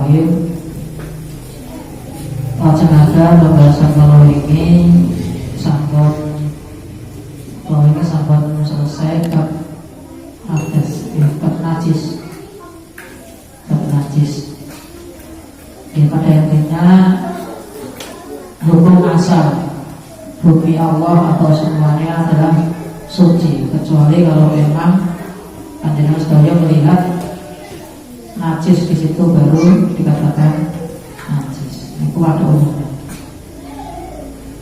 Bismillahirrahmanirrahim. Lajengaken pembahasan kalau ini sampun selesai bab hadas, bab najis. Pada intinya hukum asal bumi Allah atau semuanya adalah suci, kecuali kalau memang panjenengan sedaya melihat najis di situ baru dikatakan najis. Itu ada umumnya.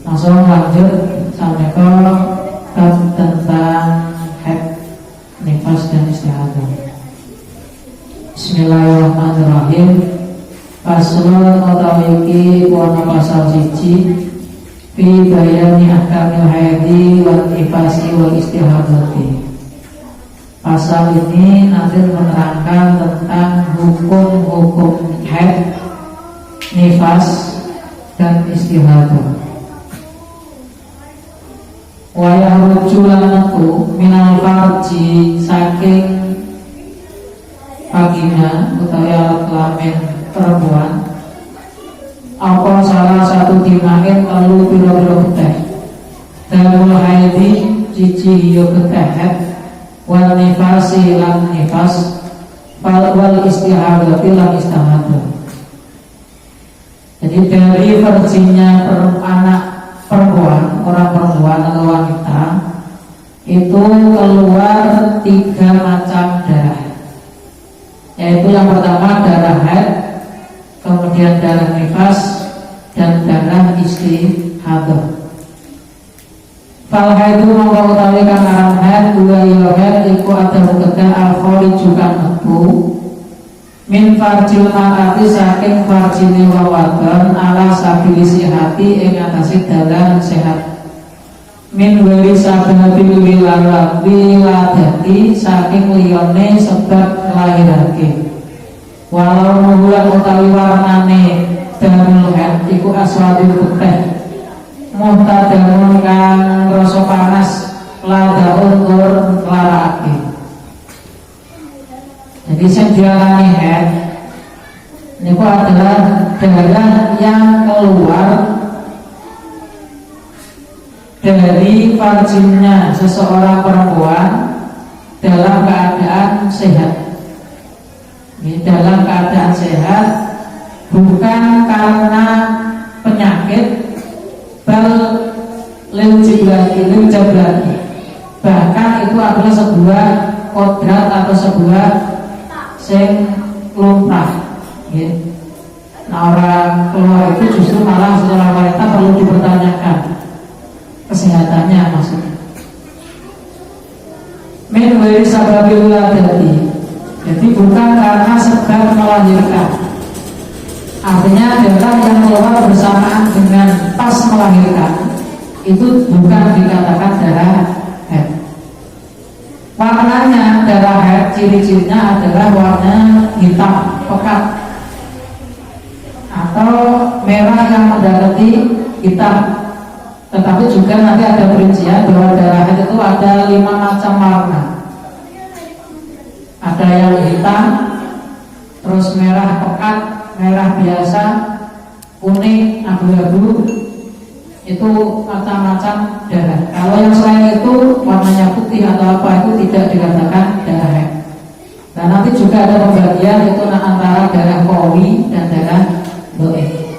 Langsung lanjut sampai ke tentang haid, nifas dan istihadah. Bismillahirrahmanirrahim. Paslon otawiki wana pasal siji fi bayani ahkamil haidi wal nifasi wal istihadati. Pasal ini nanti menerangkan tentang hukum-hukum haid, nifas dan istihadah. Wa yahrujulanatu minal farji saking vagina utawa kelamin perempuan apa salah satu dimain lalu piro-piro geteh dalul haidi cici yo geteh wal nifasi lan nifas wal istihadati lan istihadah. Jadi dari versinya anak perempuan, orang perempuan atau wanita itu keluar 3 macam darah, yaitu yang pertama darah haid, kemudian darah nifas, dan darah istihadah. Fal haidu mongko utawi kang aran haid dua haid iku adalah kedah al-kholi juga metu min farjil mar'ati saking farjine wawadon ala sabilisi hati ing atase dalan sehat min wali sababil wiladati saking liyane sebab lahirake. Walau mulan utawi warnane darul haid iku aswadul putih muhtadamun kang rasa panas ladaun tur larake. Jadi yang dialami haid niku adalah darah yang keluar dari farjinya seseorang perempuan dalam keadaan sehat. Dalam keadaan sehat, bukan karena penyakit, bal lil jablani. Bahkan itu adalah sebuah kodrat atau sebuah sing lumrah. Nah, orang keluar itu justru malah seorang wanita perlu dipertanyakan kesehatannya maksudnya. Min wali sababil ladati. Jadi bukan karena sebab melahirkan. Artinya darah yang keluar bersamaan dengan pas melahirkan itu bukan dikatakan darah haid. Warnanya darah haid, ciri-cirinya adalah warna hitam pekat atau merah yang mendekati hitam. Tetapi juga nanti ada perincian bahwa darah haid itu ada 5 macam warna. Ada yang hitam, terus merah pekat, merah biasa, kuning, abu-abu. Itu macam-macam darah. Kalau yang selain itu warnanya putih atau apa itu tidak dikatakan darah haid. Dan nanti juga ada pembagian itu antara darah qawi dan darah dhaif.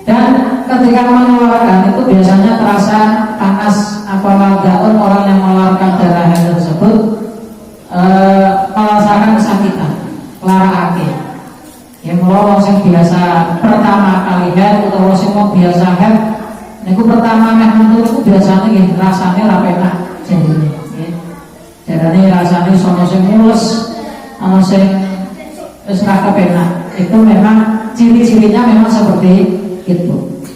Dan ketika mengeluarkan itu biasanya terasa panas, apalagi orang yang mengeluarkan darah haid tersebut merasakan kesakitan, larakake. Yang kalau sing biasa pertama kali haid atau sing mau biasa haid, niku pertama meh metu biasanya nggih rasane ra penak jadinya. Jarane rasane sono sing mulus, ana sing wis ra kepenak. Itu memang ciri-cirinya memang seperti itu.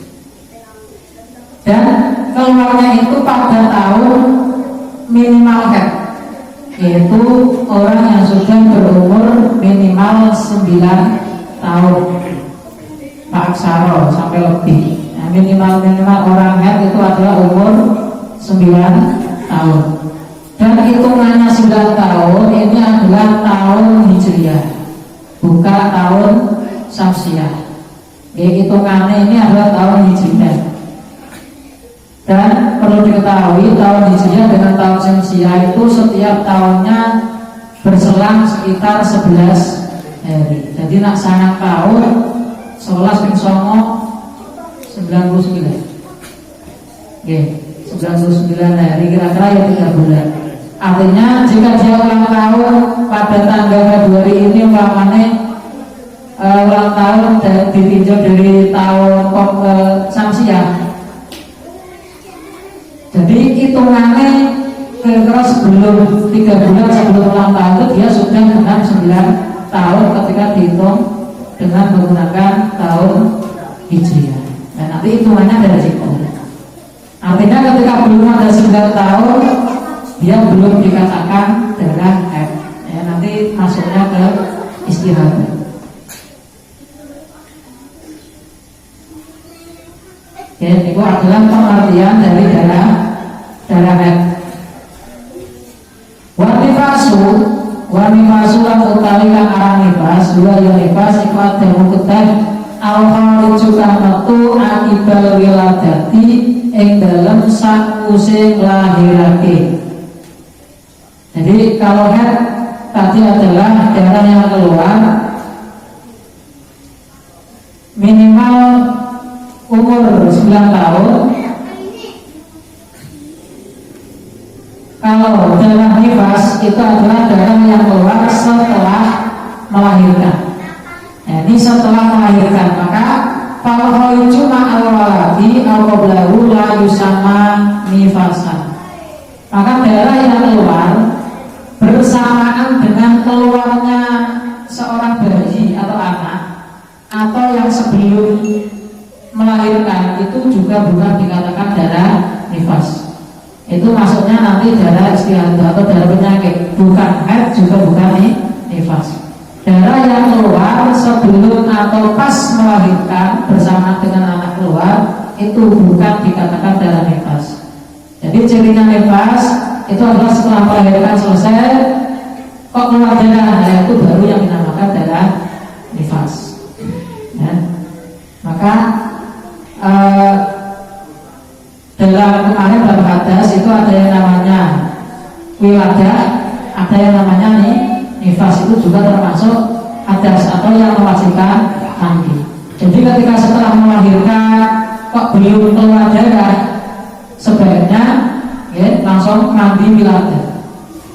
Dan keluarnya itu pada tahun minimal haid, yaitu orang yang sudah berumur minimal 9 tahun Pak Aksaro sampai lebih. Nah, minimal orang haid itu adalah umur 9 tahun. Dan hitungannya 9 tahun ini adalah tahun Hijriah, buka tahun Syamsiah. Hitungannya ini adalah tahun Hijriah. Dan perlu diketahui tahun Hijriah dengan tahun Syamsiah itu setiap tahunnya berselang sekitar 11 hari. Jadi nak sangat tahun 11 ping songo 99. 99 hari kira-kira ya 3 bulan. Artinya jika dia ulang tahun pada tanggal Februari ini umpamanya ulang tahun dan ditinjau dari tahun Syamsiah. Jadi hitungannya kira-kira sebelum 3 bulan sebelum ulang tahun itu dia sudah genap 9 tahun ketika dihitung dengan menggunakan tahun Hijriah. Dan nanti hitungannya dari situ. Artinya ketika belum ada 9 tahun dia belum dikatakan darah haid. Ya, nanti masuknya ke istihadah. Ya, itu adalah pengertian dari darah haid. Wanifasu lan utawi kang aran nifas, dua ya nifas iku adamu keteh al-khariju kang metu akibal wiladati ing dalem sakuse nglahirake. Jadi kalau haid tadi adalah darah yang keluar minimal umur 9 tahun. Kalau darah nifas itu adalah darah yang keluar setelah melahirkan. Nah, ini setelah melahirkan, maka kalau cuma al-waladi al-qablahu la yusama nifasan. Maka darah yang keluar bersamaan dengan keluarnya seorang bayi atau anak atau yang sebelum melahirkan itu juga bukan dikatakan darah nifas. Itu maksudnya nanti darah istihadah atau darah penyakit, bukan haid juga bukan nifas. Darah yang keluar sebelum atau pas melahirkan bersama dengan anak keluar itu bukan dikatakan darah nifas. Jadi cirinya nifas itu adalah setelah melahirkan selesai kok keluar darah, itu baru yang dinamakan darah nifas. Ya. Maka dalam kemarin dalam hadas itu ada yang namanya wiladah, ada yang namanya nifas, itu juga termasuk hadas atau yang mewajibkan mandi. Jadi ketika setelah melahirkan kok belum keluar darah, sebaiknya ya, langsung mandi wiladah.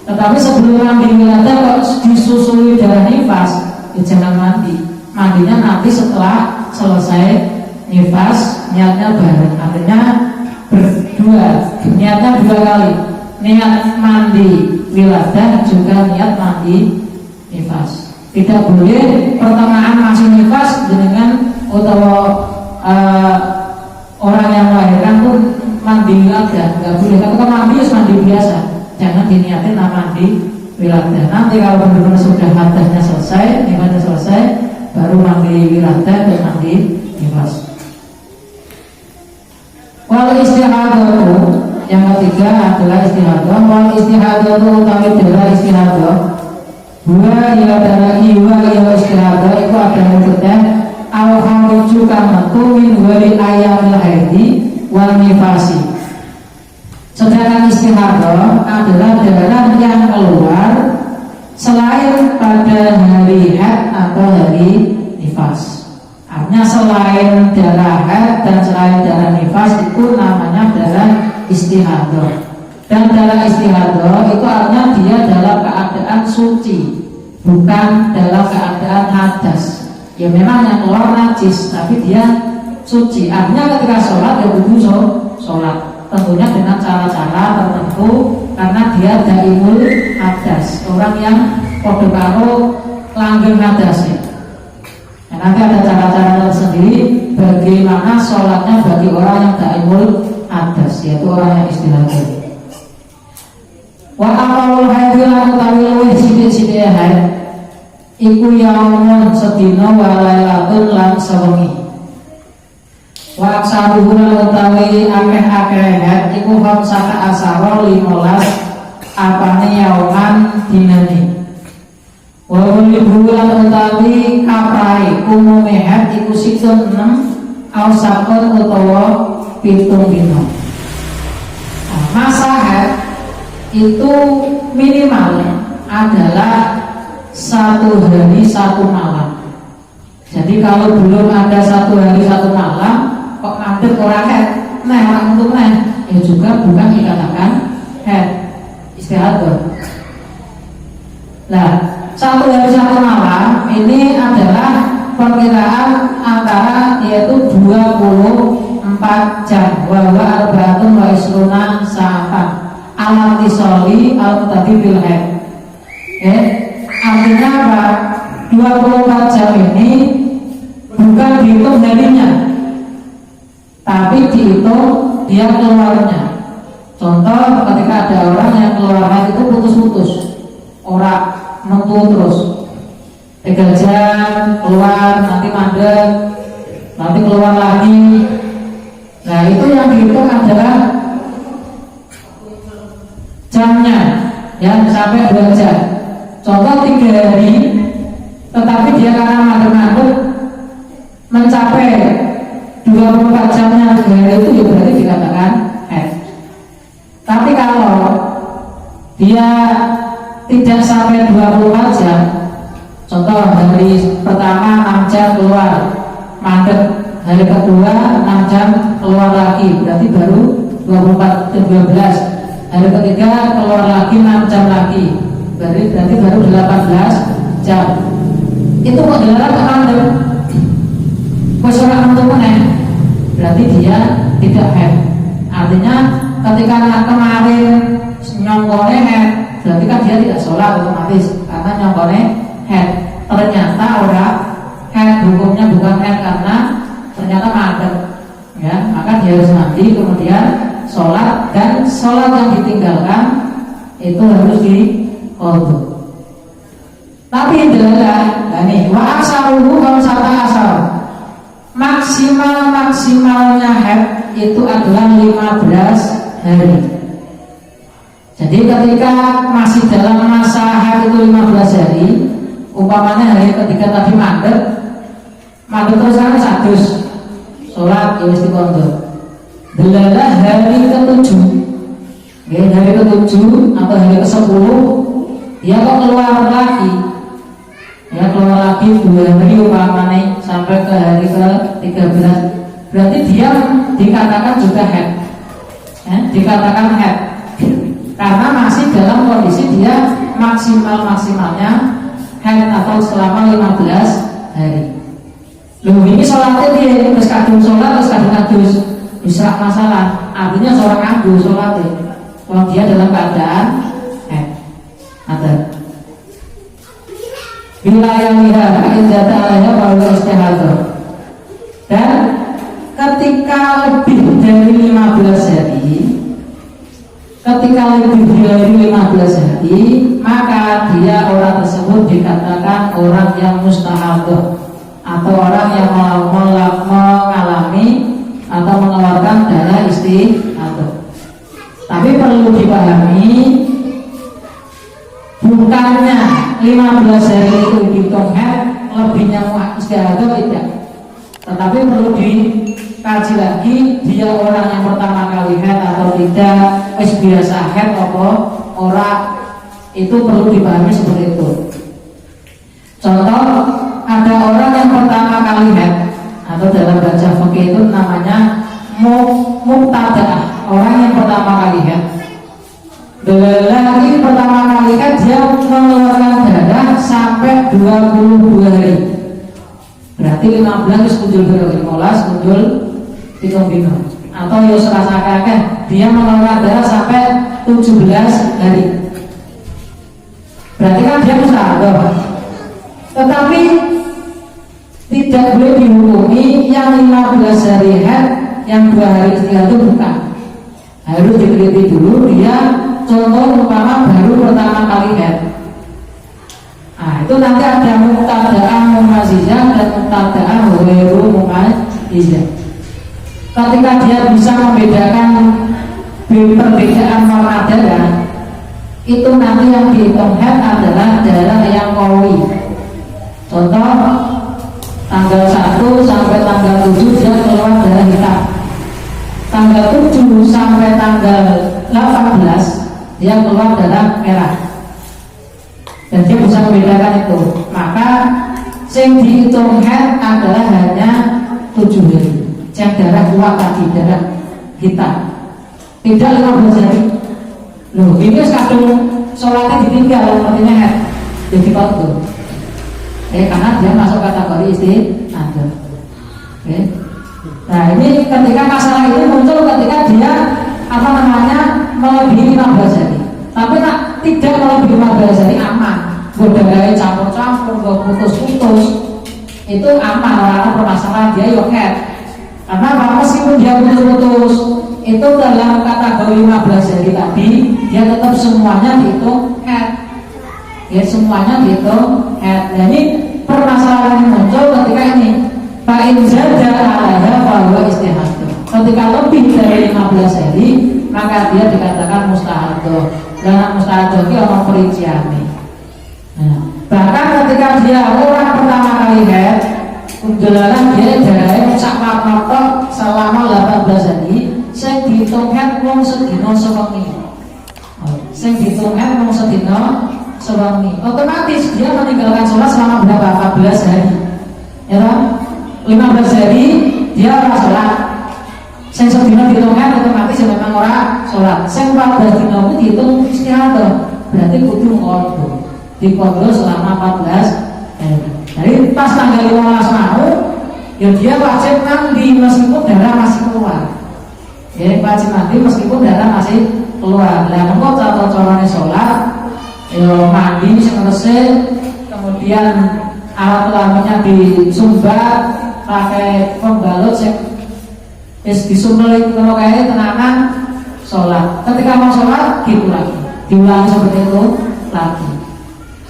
Tetapi sebelum mandi wiladah kok disusui darah nifas, ya jangan mandi. Mandinya nanti setelah selesai nifas, niatnya bareng. Artinya berdua, niatnya 2 kali, niat mandi wiladah juga niat mandi nifas. Tidak boleh pertengahan masih nifas dengan atau orang yang melahirkan pun mandi wiladah, nggak boleh. Kalau mandi harus mandi biasa, jangan diniatin mandi wiladah. Nanti kalau benar-benar sudah hadasnya selesai, nifasnya selesai, baru mandi wiladah dan mandi nifas. Wal istihadatu, yang ketiga adalah istihadah. Wal istihadatu utawi darah istihadah, dua ya darah iwa ya istihadah itu ada yang keteh al-khariju kang metu min wali ayamil haidi wal nifasi. Sedangkan istihadah adalah darah yang keluar selain pada hari haid atau hari nifas. Artinya selain darah haid dan selain darah nifas itu namanya darah istihadah. Dan darah istihadah itu artinya dia dalam keadaan suci, bukan dalam keadaan hadas. Ya memang yang keluar najis, tapi dia suci. Artinya ketika sholat ya kudu sholat, tentunya dengan cara-cara tertentu karena dia daimul hadas, orang yang podo karo langgeng hadasnya. Nah, nanti ada cara-cara tersendiri bagaimana sholatnya bagi orang yang daimul hadas, yaitu orang yang istihadah. Wa awalul haidhi lan utawi luwih sithik-sithike haid iku yaumun sedina wa lailatun lan sewengi. Wa aksaruhu lan utawi akeh-akeh haid iku khamsata asara 15 apane yauman dinane. Wawul bulan utawi kapai umume haid iku siksun 6 au sakon utawa 7 dina. Masa haid itu minimal adalah 1 hari 1 malam. Jadi kalau belum ada 1 hari 1 malam kok mandek orang haid, nah orang untuk ya juga bukan dikatakan haid, istiadah. Nah, 1 hari 1 malam ini adalah perkiraan antara yaitu 24 jam wa arba'atun wa isruna sa'atan alat isoli al tadi bil haid. Artinya apa? 24 jam ini bukan dihitung harinya, tapi dihitung dia keluarnya. Contoh ketika ada orang yang keluar haid itu putus-putus, orang mentu terus 3 jam keluar, nanti mandek, nanti keluar lagi. Nah itu yang dihitung adalah jamnya, ya sampai 2 jam. Contoh 3 hari, tetapi dia karena mandek-mandek mencapai 24 jamnya 3 hari itu ya berarti dikatakan haid. Tapi kalau dia tidak sampai 24 jam, contoh hari pertama 6 jam keluar mandek, hari kedua 6 jam keluar lagi, berarti baru 24 dan 12. Hari ketiga keluar lagi 6 jam lagi, berarti baru 18 jam. Itu kok adalah mandek wis ora mentu meneh, berarti dia tidak haid. Artinya ketika kemarin nyongkone haid, berarti kan dia tidak sholat otomatis karena nyongkone haid. Ternyata orang haid hukumnya bukan haid karena ternyata mandek, ya maka dia harus mandi kemudian sholat, dan sholat yang ditinggalkan itu harus diqadha. Tapi adalah nih wa asaruhu khamsata asar, maksimalnya haid itu adalah 15 hari. Jadi ketika masih dalam masa haid itu 15 hari, umpamanya hari ketiga tadi mandek terus kan sadus sholat ya wis dikondo. Delalah hari ke-7, ya, hari ke-7 atau hari ke-10 dia kok keluar lagi, ya keluar lagi 2 hari umpamanya sampai ke hari ke-13, berarti dia dikatakan juga haid, ya, dikatakan haid karena masih dalam kondisi dia maksimalnya haid atau selama 15 hari. Loh ini sholatnya dia terus kadung sholat terus kadung kadus bisa masalah, artinya seorang kadung sholatnya kalau dia dalam keadaan haid. Ada wilayah indah ta'alanya bahwa istihadah, dan ketika lebih dari 15 hari, ketika lebih dari 15 hari, maka dia orang tersebut dikatakan orang yang mustahadah atau orang yang mengalami atau mengeluarkan darah istihadah. Tapi perlu dipahami, bukannya 15 hari itu dihitung haid, lebihnya istihadah tidak. Tetapi perlu dikaji lagi, dia orang yang pertama kali haid atau tidak, biasa haid apa orang, itu perlu dipahami seperti itu. Contoh, ada orang yang pertama kali haid, atau dalam baca fikih itu namanya mubtada'ah, orang yang pertama kali haid. Lagi pertama kali haid dia mengeluarkan darah sampai 22 hari, berarti 15 kunjul biro, 15 kunjul pitung dino, atau ya serasa dia mengeluarkan darah sampai 17 hari, berarti kan dia mustahadah. Tetapi tidak boleh dihukumi yang 15 hari haid, yang 2 hari istihadah, bukan. Harus diteliti dulu dia, contoh umpama baru pertama kali haid. Nah itu nanti ada muqtada'ah mumazizah dan muqtada'ah ghairu mumazizah. Ketika dia bisa membedakan perbedaan warna darah, itu nanti yang dihitung head adalah darah yang qawi. Contoh, tanggal 1 sampai tanggal 7 dia keluar darah hitam, tanggal 7 sampai tanggal 18 dia keluar darah merah, dan dia bisa membedakan itu. Maka yang dihitung head adalah hanya 7 hari yang darah kuat tadi, darah hitam, tidak 15 hari. Loh, ini kadang sholatnya ditinggal, artinya head jadi kotor. Karena dia masuk kategori istihadah. Nah, ini ketika masalah ini muncul ketika dia melebihi 15 hari. Tapi tidak melebihi 15 hari aman. Budaya campur-campur, putus-putus, itu aman, orang permasalahan dia head. Karena meskipun dia putus-putus, itu dalam kategori 15 hari tadi dia tetap semuanya dihitung head. Ya, semuanya dihitung head. Nah, ini permasalahan yang muncul ketika ini Pak Inzada alaiha bahwa istihadah. Ketika lebih dari 15 hari maka dia dikatakan mustahadah. Dan mustahadah itu orang perinciannya. Nah, bahkan ketika dia orang pertama kali head, undalanan dia darahnya sak martok selama 18 hari, saya dihitung head wong sedina sewengi. Saya dihitung head wong sedina sewengi. Otomatis dia meninggalkan sholat selama berapa? 14 hari. Ya kan? 15 hari dia ora sholat. Sing sedina dihitung head otomatis ya memang ora sholat. Sing 14 dina itu dihitung istihadah. Berarti kudu qadha. Diqadha selama 14 hari. Jadi pas tanggal 15 mau, ya dia wajib mandi meskipun darah masih keluar. Ya, wajib mandi meskipun darah masih keluar. Lah mengko cara-carane sholat, ya mandi sing resik, kemudian alat kelaminnya disumbat pakai pembalut sing wis disumbel kalau kayak tenanan sholat. Ketika mau sholat gitu lagi, diulangi seperti itu lagi.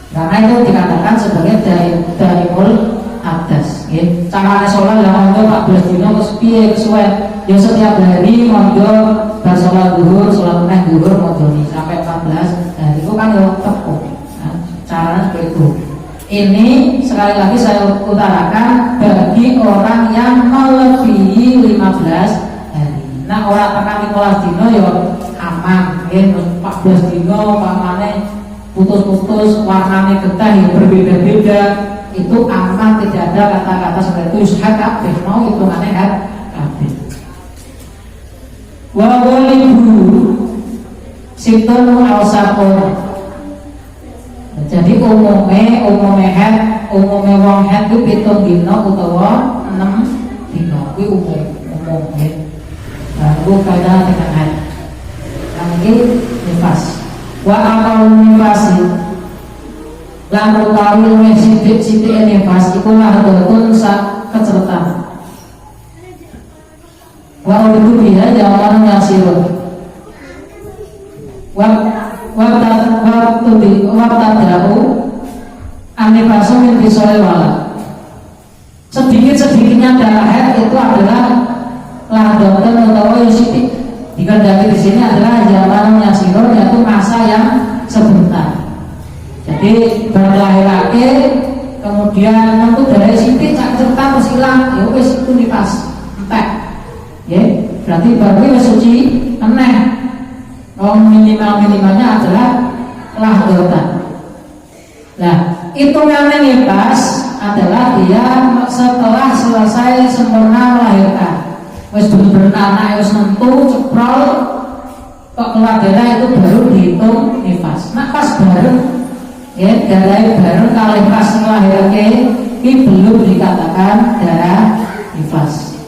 Karena itu dikatakan sebagai daimul hadas. Caranya sholat lah untuk 14 dino terus piye kesuwen. Ya setiap hari mondo bar sholat zuhur, sholat meneh zuhur modoni sampai 14 hari itu kan ya tepuk. Nah, caranya seperti itu. Ini sekali lagi saya utarakan bagi orang yang melebihi 15 hari. Nah, orang tekan 15 dino ya aman. 14 dino pamane putus-putus, warnanya getah yang berbeda-beda, itu aman, tidak ada kata-kata seperti itu ishad kabeh, mau itu aneh kabeh. Wa walibu situn al-sapun. Jadi umumnya head, umumnya wong head itu 7 dino utawa 6 dino, itu umum head. Lalu kaidah dengan head. Lagi nifas. Wa amal nifasi lan utawi luwih sithik-sithik nifas iku lahdotun sak kecretan. Wa udu biha jawaban yasirun. Wa tadrau anifasu min bisoil wala. Sedikit-sedikitnya darah haid itu adalah lahdotun utawa sithik. Dikandaki di sini adalah zaman yasirun, yaitu masa yang sebentar. Jadi berlahir-lahir kemudian tentu dari sithik sak cerita terus hilang, ya wis itu nifas entek. Ya, berarti baru wis suci eneh. Minimalnya adalah lahdotan. Nah, hitungannya nifas adalah dia setelah selesai sempurna melahirkan. Wes bener-bener anak wis nentu ceprol kok keluar darah itu baru dihitung nifas. Nah pas bareng ya darah bareng kali pas melahirkan ini belum dikatakan darah nifas.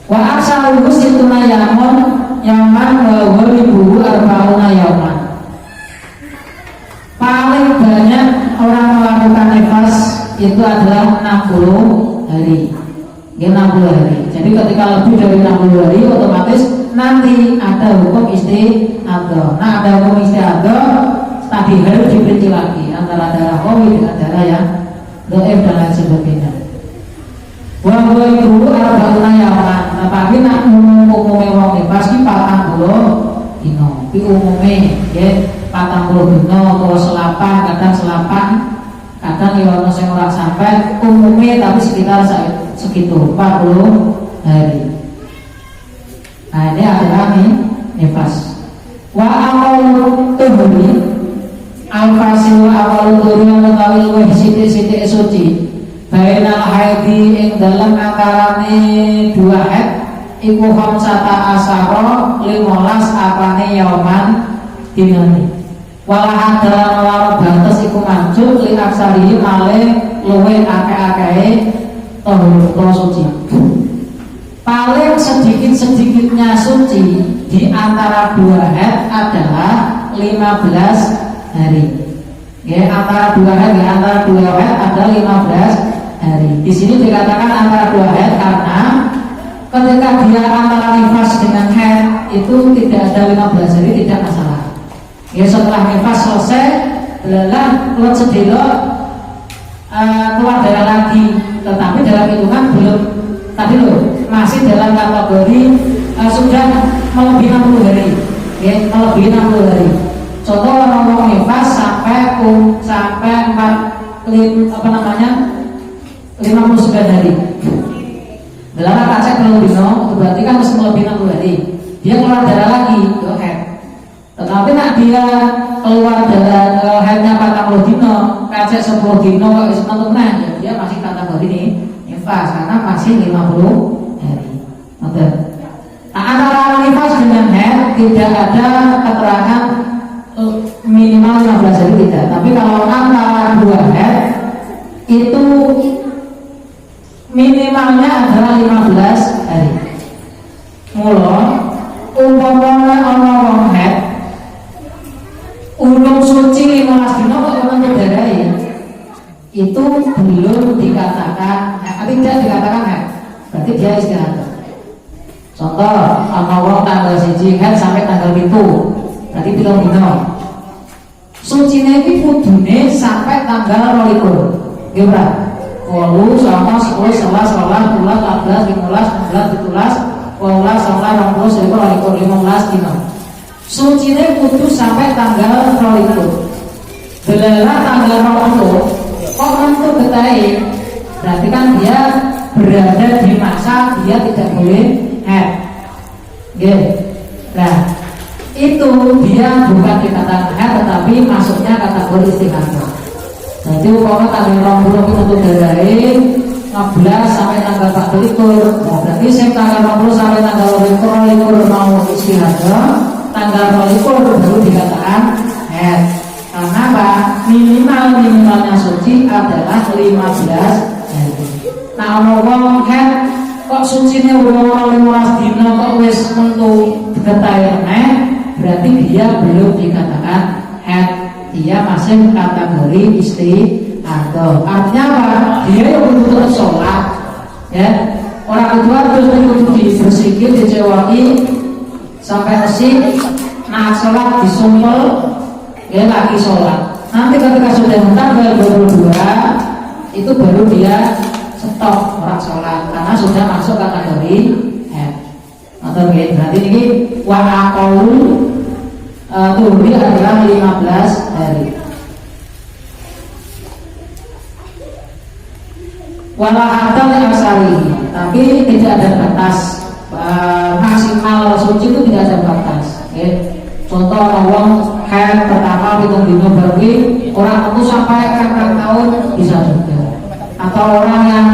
Wa aksaluhu situna yaman wa walibu arba'una yaman. Paling banyak orang melakukan nifas itu adalah 60 hari. Ya 60 hari. Jadi ketika lebih dari 60 hari otomatis nanti ada hukum istihadah. Nah, ada hukum istihadah tadi harus diperinci lagi antara darah qawi dengan darah yang dhaif dan lain sebagainya. Wa itu arba'una yaman. Tapi nak umum wong nifas ki 40 dino. Tapi umumnya ya 40 dino atau selapan, kadang ya ono sing ora sampai umumnya tapi sekitar segitu 40 hari. Nah ini adalah nifas. Wa awal tuhuri al-fasil awal tuhuri mengetahui weh sitik-sitik suci bainal haidi ing dalam antarane dua haid iku khamsata asara 15 apane yauman dinane walah dalam laro batas iku manjuk li aksarihi male luwe akeh-akehe tahur suci. Paling sedikit-sedikitnya suci di antara dua haid adalah 15 hari. Ya, antara dua haid adalah 15 hari. Di sini dikatakan antara dua haid karena ketika dia antara nifas dengan haid itu tidak ada 15 hari, tidak masalah. Ya, setelah nifas selesai, belalang keluar sedelo keluar darah lagi, tetapi dalam hitungan belum tadi loh masih dalam kategori sudah melebihi 60 hari, ya, melebihi 60 hari. Contoh orang nifas sampai 59 hari. Dalam kacek melebih itu berarti kan masih melebihi 60 hari. Dia keluar darah lagi, itu head. Tetapi nak dia keluar darah headnya 40 dino, kacek 10 dino, kalau sebenarnya ya dia masih kategori ini nifas karena masih 50 hari. Nah, antara nifas dengan haid tidak ada keterangan minimal 15 hari tidak. Tapi kalau antara dua haid itu minimalnya adalah 15 hari. Mula umpamanya ana wong haid urung suci 15 dina kok menentu darai itu belum dikatakan tidak dikatakan haid, berarti dia istirahat. Contoh ana wong tanggal 1 haid sampai tanggal 7 berarti 3 dina. Sucine iki kudune sampai tanggal 22. Nggih ora? 8, 9, 10, 11, 12, 13, 14, 15, 16, 17, 18, 19, 20, 15 dina. Sucine kudu sampai tanggal 22. Belalah tanggal 20 kok mentu getahe, berarti kan dia berada di masa dia tidak boleh haid. Nggih. Nah, itu dia bukan dikatakan haid tetapi masuknya kategori istihadah. Jadi umpama tanggal 20 itu untuk darai 15 sampai tanggal 24. Nah, berarti sing tanggal 20 sampai tanggal 24 mau istihadah, tanggal 24 baru dikatakan haid. Karena apa? Minimalnya suci adalah 15 hari. Nah, ngomong haid kok sucinya udah 15 dina kok wis mentu getahe berarti dia belum dikatakan haid, dia masih kategori istihadah. Artinya apa? Dia yang butuh sholat, ya. Orang kedua terus butuh dibersihkan, dicewahi sampai bersih. Nah, sholat disumpel, ya lagi sholat. Nanti ketika sudah tanggal 22 itu baru dia stop orang sholat karena sudah masuk kategori haid. Atau berarti ini wa'aqaul tuhuri adalah 15 hari. Walahatan yang asari, tapi tidak ada batas maksimal suci itu tidak ada batas. Okay. Contoh orang haid pertama hitung dino berarti orang itu sampai 4 tahun bisa juga. Atau orang yang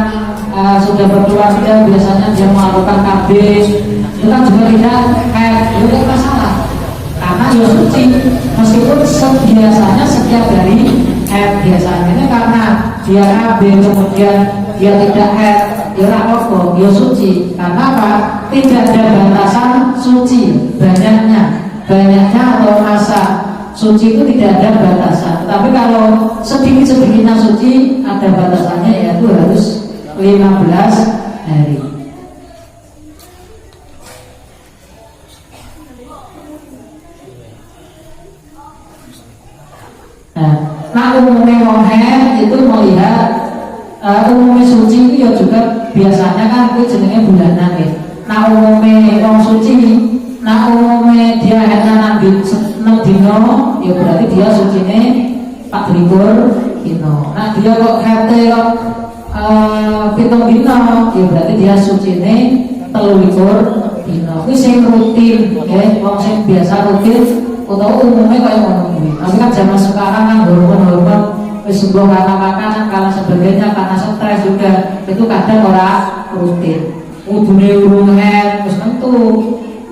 sudah berkeluarga biasanya dia melakukan KB itu kan juga tidak haid, itu tidak masalah karena ya suci meskipun biasanya setiap hari haid biasanya ini karena dia KB kemudian dia tidak haid ya apa ya suci karena apa? Tidak ada batasan suci banyaknya atau masa suci itu tidak ada batasan. Tapi kalau sedikit-sedikitnya suci ada batasannya, yaitu harus 15 hari. Nah umumnya wong haid itu melihat umumnya suci itu ya juga biasanya kan itu jenenge bulanan ya. Nah umumnya wong suci Nah umumnya dia hanya nabi 6 dino, ya berarti dia sucinya 24 dino. Nah dia kok kate kok 7 dino, ya berarti dia sucinya 23 dino. Ini sing rutin, ya, wong sing biasa rutin atau umumnya kayak ngono kuwi. Tapi kan zaman sekarang kan hormon-hormon wis sebuah makan karena sebagainya, karena stres juga itu kadang ora rutin. Udune urung head, terus tentu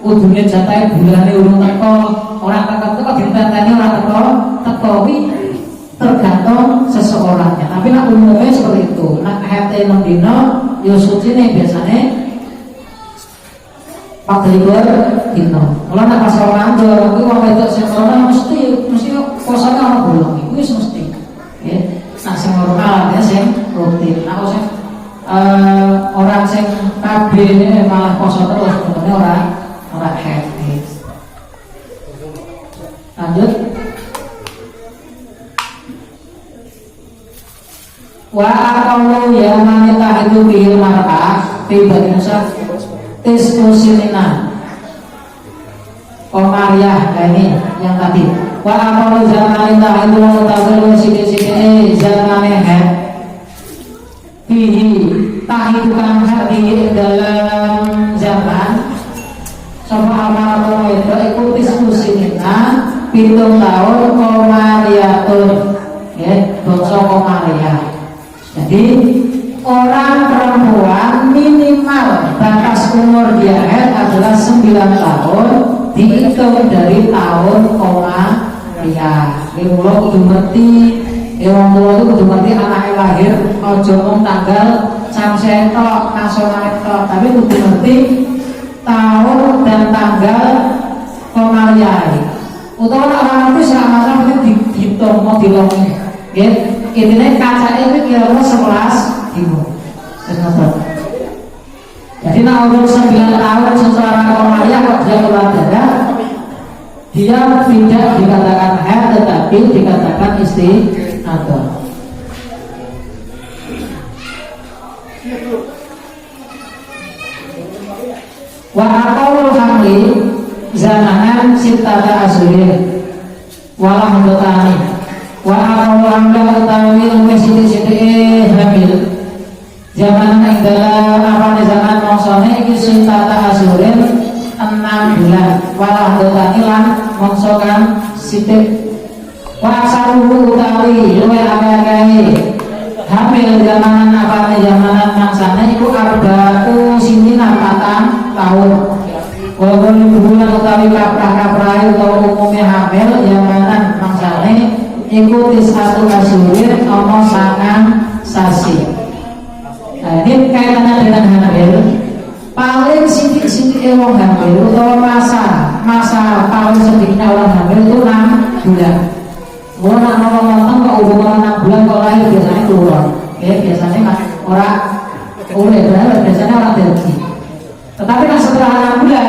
udune jatahe bulane urung teko, ora teko ditenteni ora teko tergantung seseorangnya. Tapi nak umumnya seperti itu. Nak head 6 dino, yo sucine biasanya 24 dino. Kalau nak pas orang mandor, kuwi wong wedok sing ora mesti posane ana bolong. Kuwi mesti. Nggih. Nah sing normal ya sing rutin. Nah sing orang sing kabeh malah poso terus sebenarnya ora happy. Lanjut. Wa aqallu ya man tahidu bil mar'ah fi badinsa tismusinina Komariah, ini yang tadi. Wa aqallu zaman tahidu wa tahidu sithik-sithike zamane ha fihi tahidu kan di dalam zaman sama amal itu ikuti tismusinina 7 tahun Komariatun, ya, bangsa Komariah. Jadi orang perempuan minimal batas umur dia adalah 9 tahun dihitung dari tahun Komariah. Ini mulo kudu ngerti, wong tua itu kudu ngerti anaknya lahir ojo mung tanggal samse tok nasional tok, tapi kudu ngerti tahun dan tanggal Komariah. Utawa orang itu selama dihitung mau dilongi, gitu. Intinya kaca itu kira-kira 11 dino. Jadi nak umur 9 tahun seseorang Komariah kok dia keluar darah, dia tidak dikatakan haid tetapi dikatakan istihadah. Wa aqalul hamli zamanan sittata asyurin wala mudotani. Wa aqallu hamla utawi luwih sithik-sithike hamil zaman ing dalam apane zaman mangsane iki sintata asyurin 6 bulan walah dotani lan mangsa kang sithik. Wa asaruhu utawi luwih akeh hamil zaman apane zaman mangsane iku arba'u sinina 4 tahun. Wa bulan utawi kaprah-kaprah utawa umumnya hamil zaman mangsane iku satu asyurin ono sangang sasi. Nah ini kaitannya dengan hamil. Paling sidik-sidik wong hamil atau masa paling sedikitnya orang hamil itu 6 bulan. Mau nak ngomong kok hubungan 6 bulan kok lahir biasanya keluar. Ya biasanya kan orang biasanya orang delgi. Tetapi kan setelah 6 bulan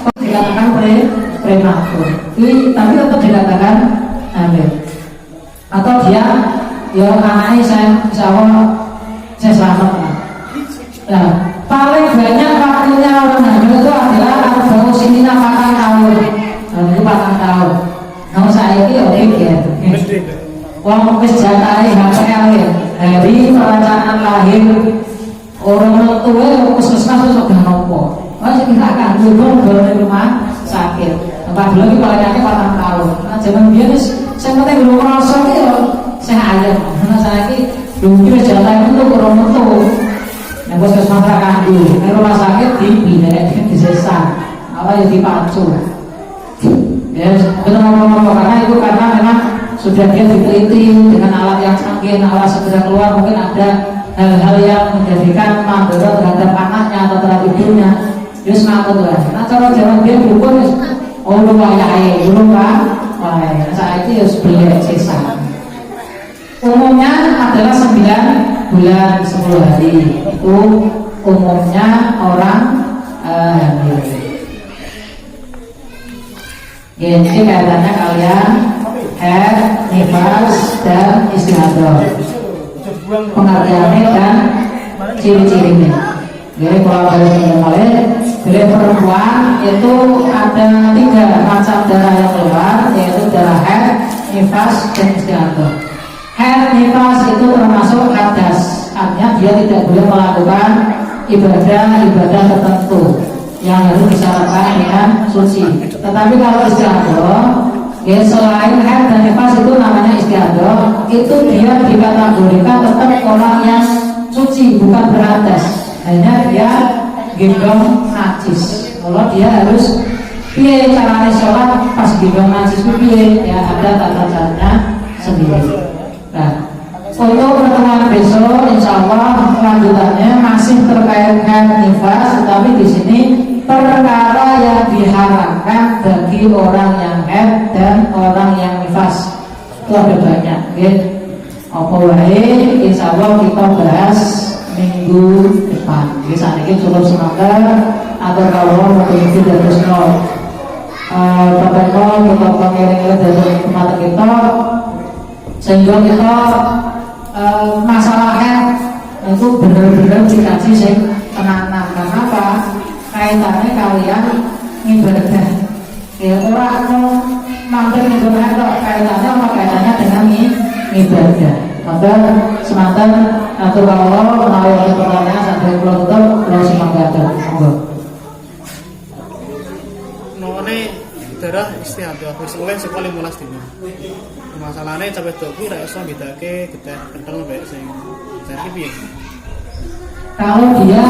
kok dikatakan prematur. Ini tapi tetap dikatakan hamil. Atau dia ya anaknya saya selamat lah. Nah, paling banyak waktunya orang hamil itu adalah arba'u sinina 4 tahun. Nah, itu 4 tahun. Nah, saya ini oke ya. Wong wis jatahe HPL ya. Hari perencanaan lahir orang tua puskesmas itu sudah nopo. Wah, kira akan dulu di rumah sakit. Tempat dulu ini paling 4 tahun. Nah, zaman dia saya penting belum merasa itu saya aja karena saya ini belum kira jatah itu kurang metu yang bos kesempatan kandu di rumah sakit dipindah di sesar apa ya dipacu ya benar ngomong karena itu karena memang sudah dia diteliti dengan alat yang canggih, alat segera keluar mungkin ada hal-hal yang menjadikan mandor terhadap anaknya atau terhadap ibunya terus ngakut lah nah cara jalan dia berubah oh lupa ya lupa saya itu harus beli sisa. Umumnya adalah 9 bulan 10 hari. Itu umumnya orang hamil. Jadi kaitannya kalian haid, nifas dan istihadah. Pengertiannya dan ciri-cirinya. Jadi kalau kalian mulai Dari perempuan itu ada 3 macam darah yang keluar, yaitu darah haid, nifas, dan istihadah. Haid, nifas itu termasuk hadas, artinya dia tidak boleh melakukan ibadah tertentu yang harus disyaratkan dengan suci. Tetapi kalau istihadah, ya selain haid dan nifas itu namanya istihadah, itu dia dikategorikan tetap orang yang suci, bukan berhadas. Hanya dia gendong najis. Kalau dia harus piye caranya sholat pas gendong najis itu piye, ya ada tata caranya sendiri. Nah, untuk pertemuan besok insya Allah lanjutannya masih terkait haid nifas, tetapi di sini perkara yang diharamkan bagi orang yang haid dan orang yang nifas itu ada banyak. Okay? Apa wae insya Allah kita bahas minggu depan. Jadi saat ini cukup semangat atau kalau mungkin terus Bapak kita pengiring dari mata kita sehingga kita masalahnya itu benar-benar dikaji sing tenanan. Karena apa? Kaitannya kalian ibadah. Ya orang mau mampir ibadah kok kaitannya apa? Kaitannya dengan ibadah. Maka semangat atau kalau menawarkan pertanyaan sampai pulau tutup semangat monggo. Nomornya darah istihadah wis oleh sekolah 15 dina. Masalahnya sampai doki ra iso bedake getih kental mbek sing jadi piye? Kalau dia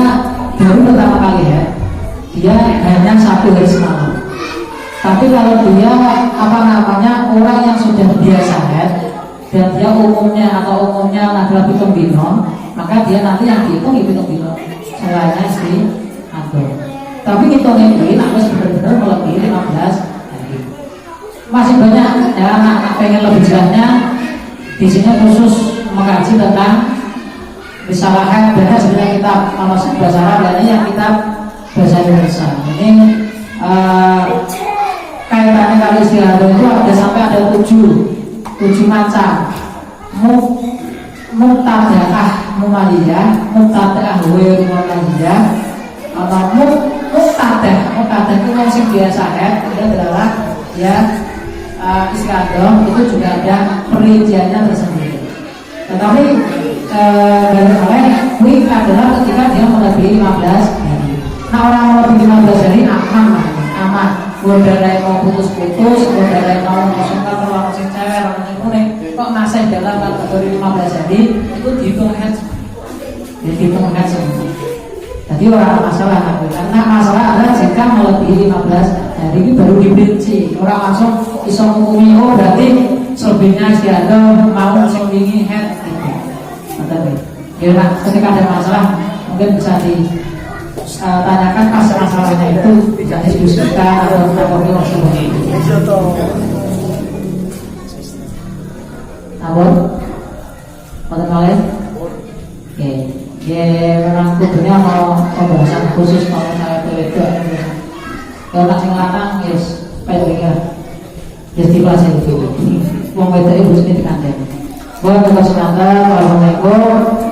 baru pertama kali ya, dia hanya 1 hari semalam. Tapi kalau dia orang yang sudah biasa ya, dan dia umumnya adalah hitung dino, maka dia nanti yang dihitung hitung dino selainnya istihadah. Tapi hitung ini harus benar-benar melebihi 15 hari. Masih banyak ya anak pengen lebih jelasnya di sini khusus mengkaji tentang misalnya banyak sebenarnya kitab kalau bahasa Arab yang kitab bahasa Indonesia. Ini kaitannya kali istihadah itu ada sampai ada 7 macam. Muqtadaah mumaliyah, muqtadaah mumaliyah, atau muqtadah itu yang biasa ya, itu adalah ya istihadah itu juga ada perinciannya tersendiri. Tetapi ini adalah ketika dia melebihi 15 hari. Nah orang melebihi 15 hari aman. Darah mau putus-putus, darah mau masukkan orang sing cewek, orang sing kuning, kok masih dalam kategori 15 hari itu dihitung head, semua. Jadi orang masalah karena masalah adalah jika melebihi 15 hari ini baru diperinci. Orang langsung iso ngukumi berarti selebihnya istihadah mau sing wingi head gitu. Ya ketika ada masalah mungkin bisa tanyakan pas masalahnya itu bisa diskusikan atau ngobrol seperti itu. Namun, pada kalian, oke, ya memang tentunya mau pembahasan khusus kalau saya itu kalau nasi latang, yes, pentingnya, yes di kelas itu, mau itu ibu sini dikandeng. Boleh kita semangat, assalamualaikum.